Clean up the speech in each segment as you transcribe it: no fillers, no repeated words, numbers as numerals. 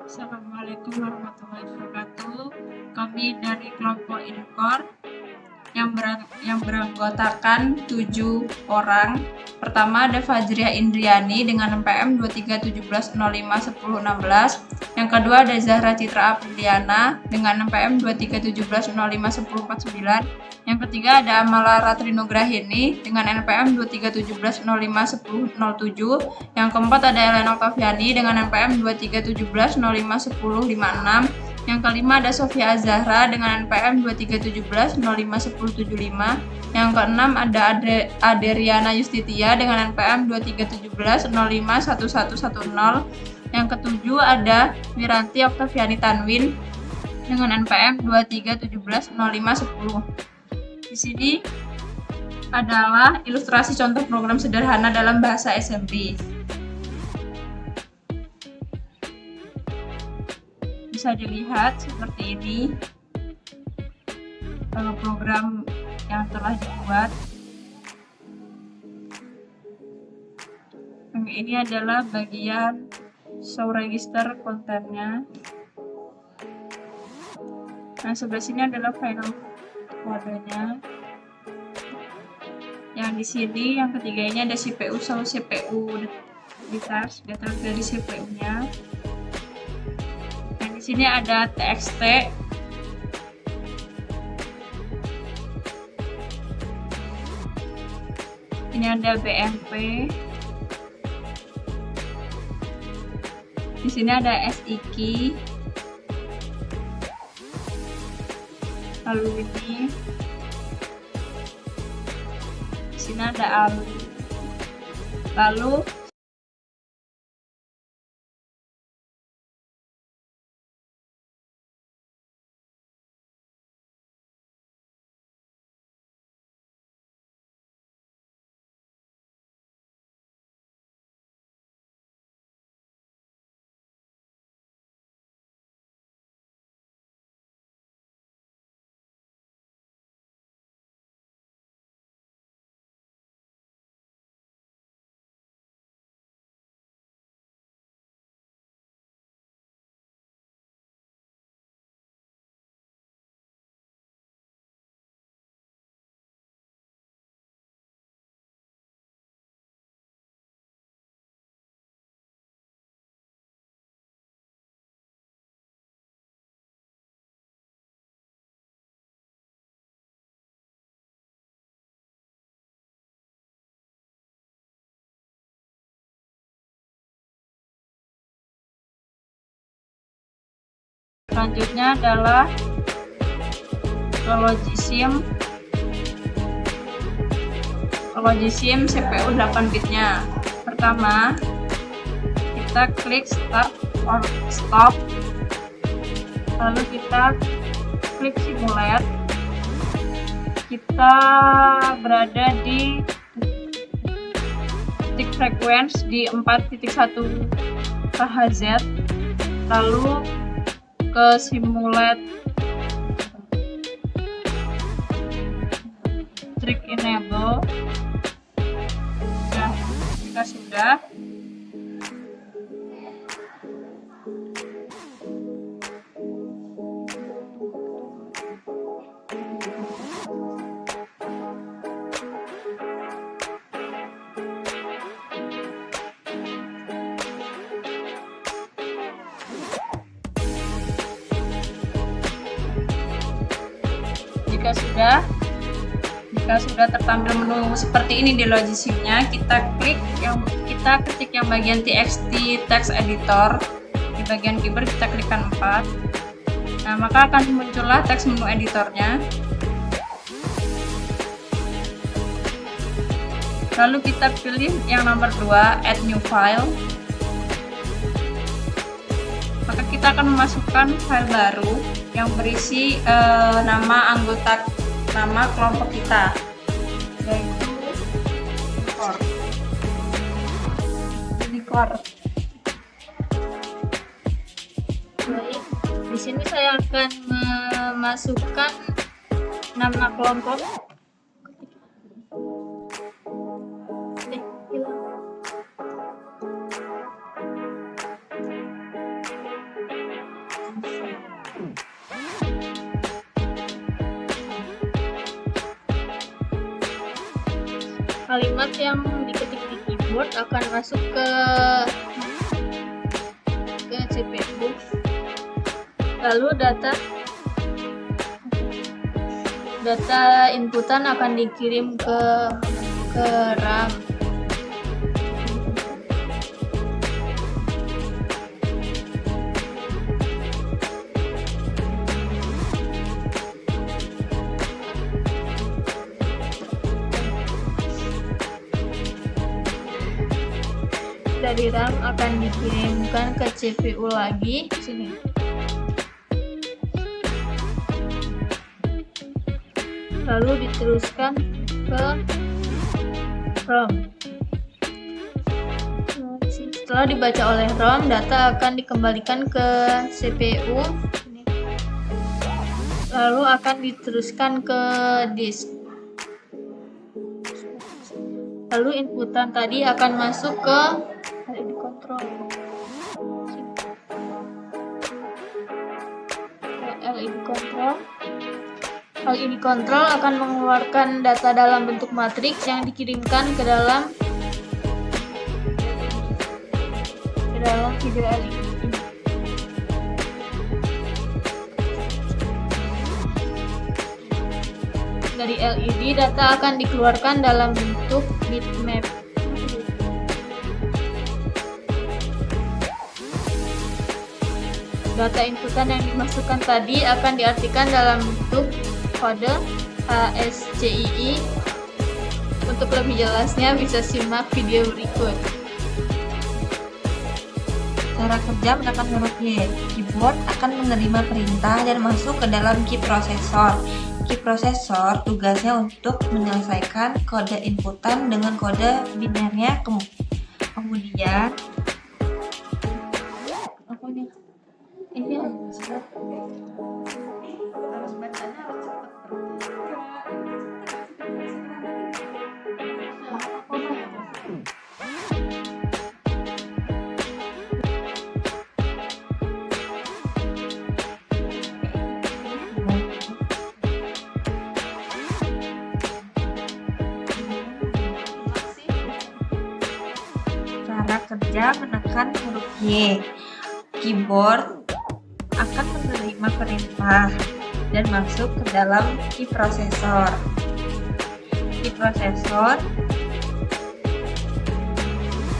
Assalamualaikum warahmatullahi wabarakatuh. Kami dari kelompok Inkor yang beranggotakan 7 orang. Pertama ada Fajriah Indriani dengan NPM 2317051016. Yang kedua ada Zahra Citra Apriliana dengan NPM 2317051049. Yang ketiga ada Amala Ratrinugrahini dengan NPM 2317051007. Yang keempat ada Elena Octaviani dengan NPM 2317051056. Yang kelima ada Sofia Azahra dengan NPM 2317051075. Yang keenam ada Aderiana Yustitia dengan NPM 2317051110. Yang ketujuh ada Wiranti Octaviani Tanwin dengan NPM 23170510. Di sini adalah ilustrasi contoh program sederhana dalam bahasa SMB. Bisa dilihat seperti ini program yang telah dibuat. Ini adalah bagian show register kontennya. Nah, sebelah sini adalah final kodenya. Yang di sini yang ketiga ini ada CPU, show CPU details dari CPU-nya. Di sini ada TXT. Ini ada BMP. Di sini ada SIK. Lalu ini. Di sini ada ALU. Lalu selanjutnya adalah Logisim CPU 8 bitnya. Pertama, kita klik start or stop, lalu kita klik simulate. Kita berada di titik frekuensi di 4.1 kHz, lalu ke simulate trick enable. Nah, jika sudah, jika sudah tertampil menu seperti ini di Logisimnya, kita ketik yang bagian TXT text editor. Di bagian keyboard kita klikkan 4. Nah, maka akan muncullah teks menu editornya. Lalu kita pilih yang nomor 2, add new file. Maka kita akan memasukkan file baru yang berisi nama kelompok kita, yaitu Inkor. Di sini saya akan memasukkan nama kelompok. kalimat yang diketik di keyboard akan masuk ke CPU. Lalu data inputan akan dikirim ke RAM. Dari RAM akan dikirimkan ke CPU lagi sini. Lalu diteruskan ke ROM. Setelah dibaca oleh ROM, data akan dikembalikan ke CPU. Lalu akan diteruskan ke disk. Lalu inputan tadi akan masuk ke LED control. LED control akan mengeluarkan data dalam bentuk matriks yang dikirimkan ke dalam video LED. Dari LED, data akan dikeluarkan dalam bentuk bitmap. Data inputan yang dimasukkan tadi akan diartikan dalam bentuk kode ASCII. Untuk lebih jelasnya bisa simak video berikut. Cara kerja menekan huruf Y. Keyboard akan menerima perintah dan masuk ke dalam key processor. Key processor tugasnya untuk menyelesaikan kode inputan dengan kode binernya. Kemudian harus bacanya harus Cara kerja menekan huruf Y. Keyboard akan menerima perintah dan masuk ke dalam key processor. Key processor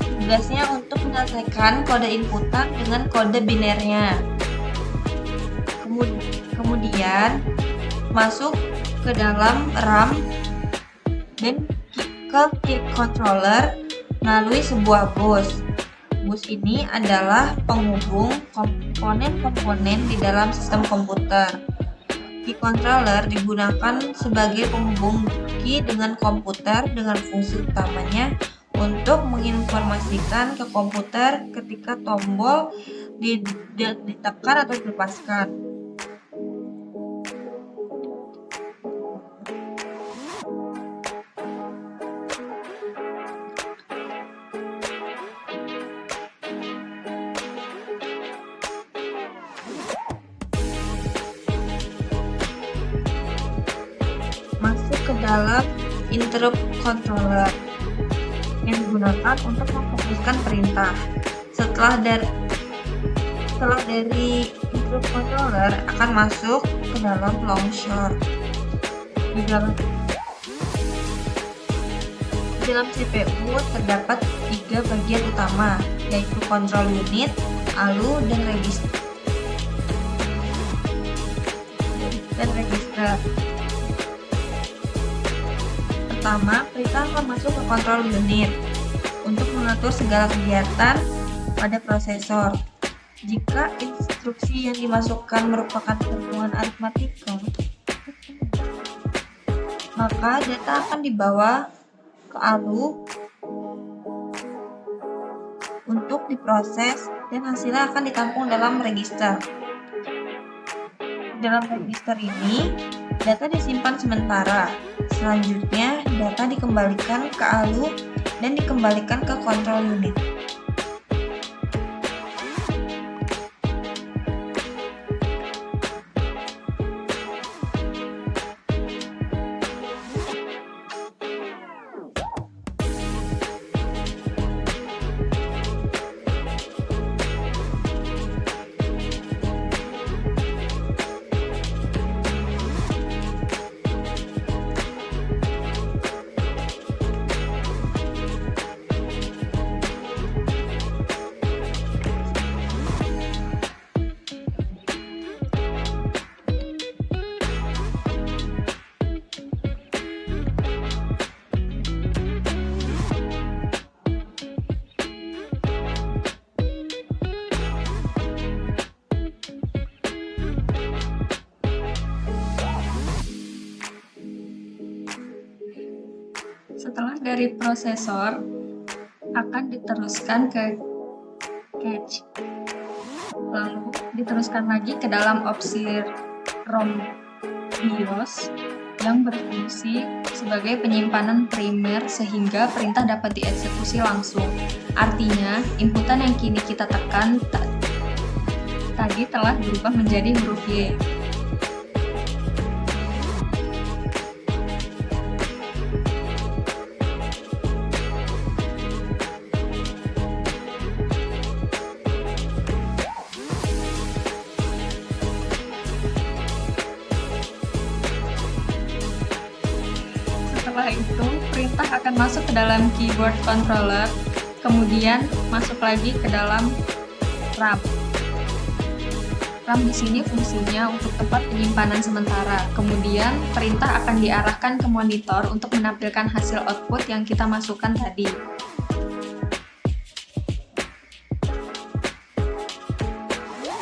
tugasnya untuk menyelesaikan kode inputan dengan kode binernya. Kemudian masuk ke dalam RAM dan ke key controller melalui sebuah bus. Bus ini adalah penghubung komponen-komponen di dalam sistem komputer. Key controller digunakan sebagai penghubung key dengan komputer dengan fungsi utamanya untuk menginformasikan ke komputer ketika tombol ditekan atau dilepaskan. Masuk ke dalam interrupt controller yang digunakan untuk memfokuskan perintah. Setelah dari interrupt controller akan masuk ke dalam launcher. Di dalam CPU terdapat 3 bagian utama, yaitu control unit, ALU, dan register. Pertama, perintah akan masuk ke control unit untuk mengatur segala kegiatan pada prosesor. Jika instruksi yang dimasukkan merupakan perhitungan aritmatika, maka data akan dibawa ke ALU untuk diproses dan hasilnya akan ditampung dalam register. Dalam register ini, data disimpan sementara. Selanjutnya, data dikembalikan ke ALU dan dikembalikan ke control unit. dari prosesor akan diteruskan ke cache, lalu diteruskan lagi ke dalam opsi ROM BIOS yang berfungsi sebagai penyimpanan primer sehingga perintah dapat dieksekusi langsung. Artinya, inputan yang kini kita tekan tadi telah berubah menjadi huruf Y. Setelah itu, perintah akan masuk ke dalam keyboard controller, kemudian masuk lagi ke dalam RAM. RAM di sini fungsinya untuk tempat penyimpanan sementara. Kemudian, perintah akan diarahkan ke monitor untuk menampilkan hasil output yang kita masukkan tadi.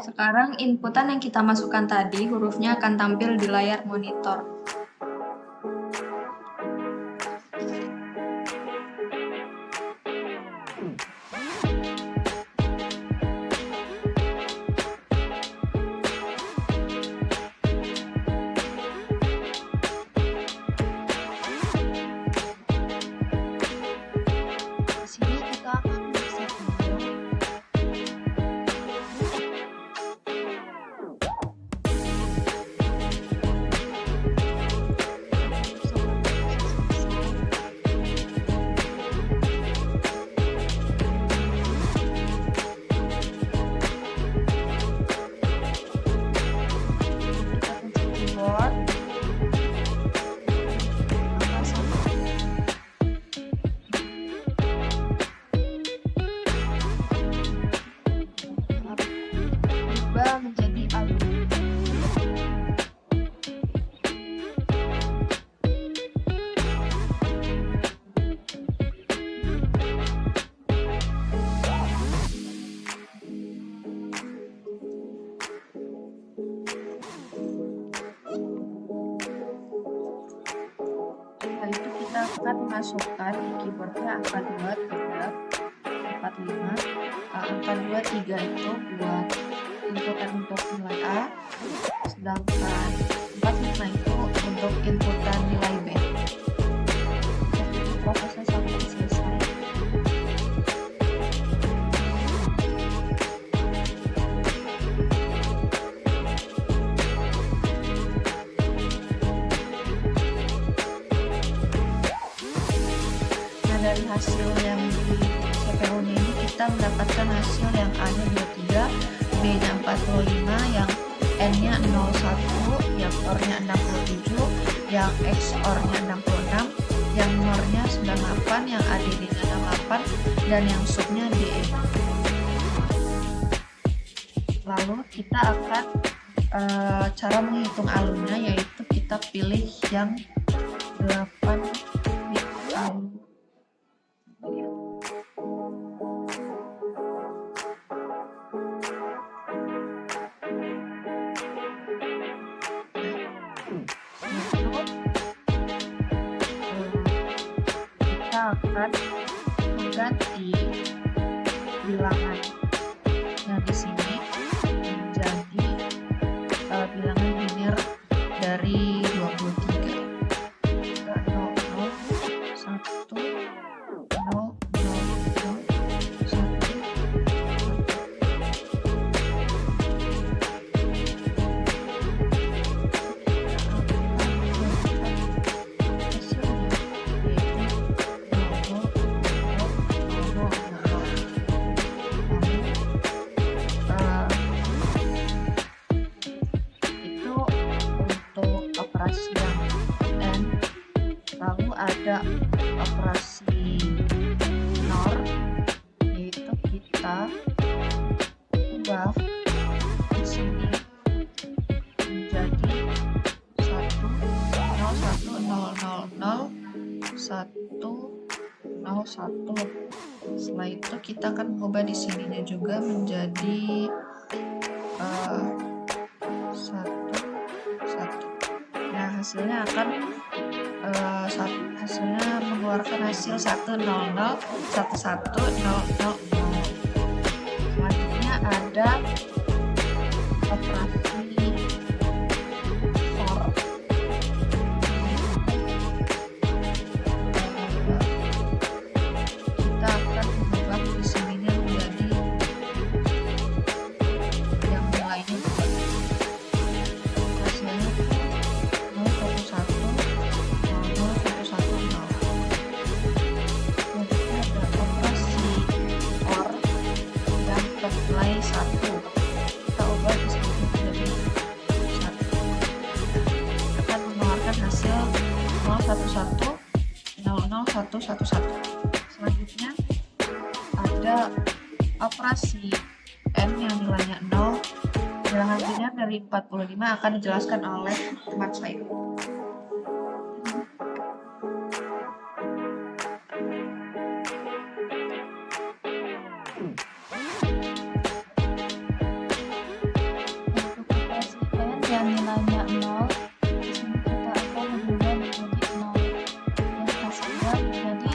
Sekarang, inputan yang kita masukkan tadi, hurufnya akan tampil di layar monitor. Menjadi album. Setelah itu kita akan masukkan di keyboardnya angka 2, 3, 4, 5. Angka 2, 3 itu buat inputan untuk nilai A, sedangkan 4, 5 itu untuk inputan nilai B. Prosesnya sampai selesai. Nah, dari hasil yang di CPU ini kita mendapatkan hasil yang A-nya 23, B-nya 45, yang N-nya 01, yang OR-nya 67, yang XOR-nya 66, yang NOR-nya 98, yang ADD-nya 68, dan yang SUB-nya DE. Lalu kita akan cara menghitung alumnya, yaitu kita pilih yang 8 bit alum. Akan mengganti bilangan yang di sini menjadi bilangan linear dari 23 ke 0, 0, 1, 0, 0, 0, 1. Operasi yang N, lalu ada operasi NOR, yaitu kita ubah di sini menjadi 1, 0, 1, 0, 0, 0, 1, 0, 1. Setelah itu kita akan mengubah di sininya juga menjadi 1, 1. Nah, hasilnya akan hasilnya mengeluarkan hasil 1 0 0 1 1 0 0 0. Selanjutnya ada operasi for. Kita akan mengubah di sininya menjadi yang nilainya hasilnya 0 1 1 0 1 1 0. Selanjutnya ada operasi or dan bernilai 1. Kita ubah di sini menjadi 1. Akan mengeluarkan hasil 0 1 1 0 0 1 1 1. Selanjutnya ada operasi N yang nilainya 0. Bilangan biner dari 45 akan dijelaskan oleh teman saya. Untuk operasi N yang nilainya 0, di sini kita akan mengubah menjadi 0 dan hasilnya menjadi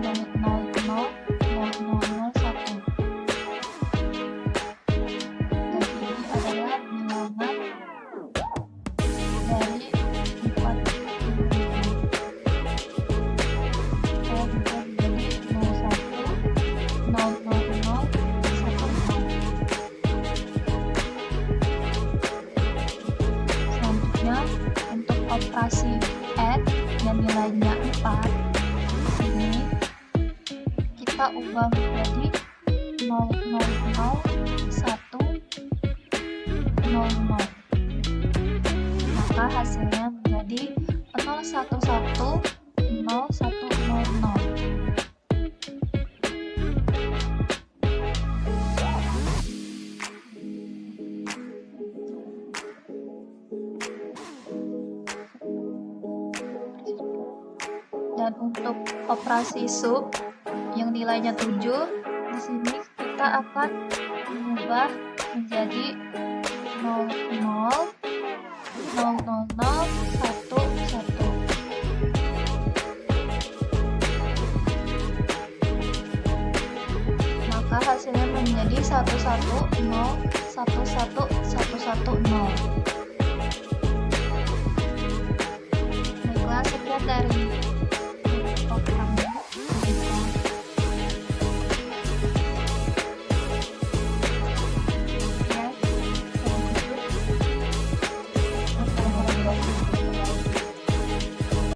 0 0 0 0 0 0 1. Dan ini adalah bilangan dari 40.000. Kita ubah menjadi 01 0 0 0 1 0. Selanjutnya untuk operasi add yang nilainya 4, di sini kita ubah menjadi 0 0 0 1 0 0. Maka hasilnya menjadi 0 1 1 0 1 0 0. Dan untuk operasi sub yang nilainya 7, di sini kita akan mengubah menjadi 0 0 0 0 0 1 1. Maka hasilnya menjadi 1 1 0 1 1 1 1 0. Baiklah, sekian dari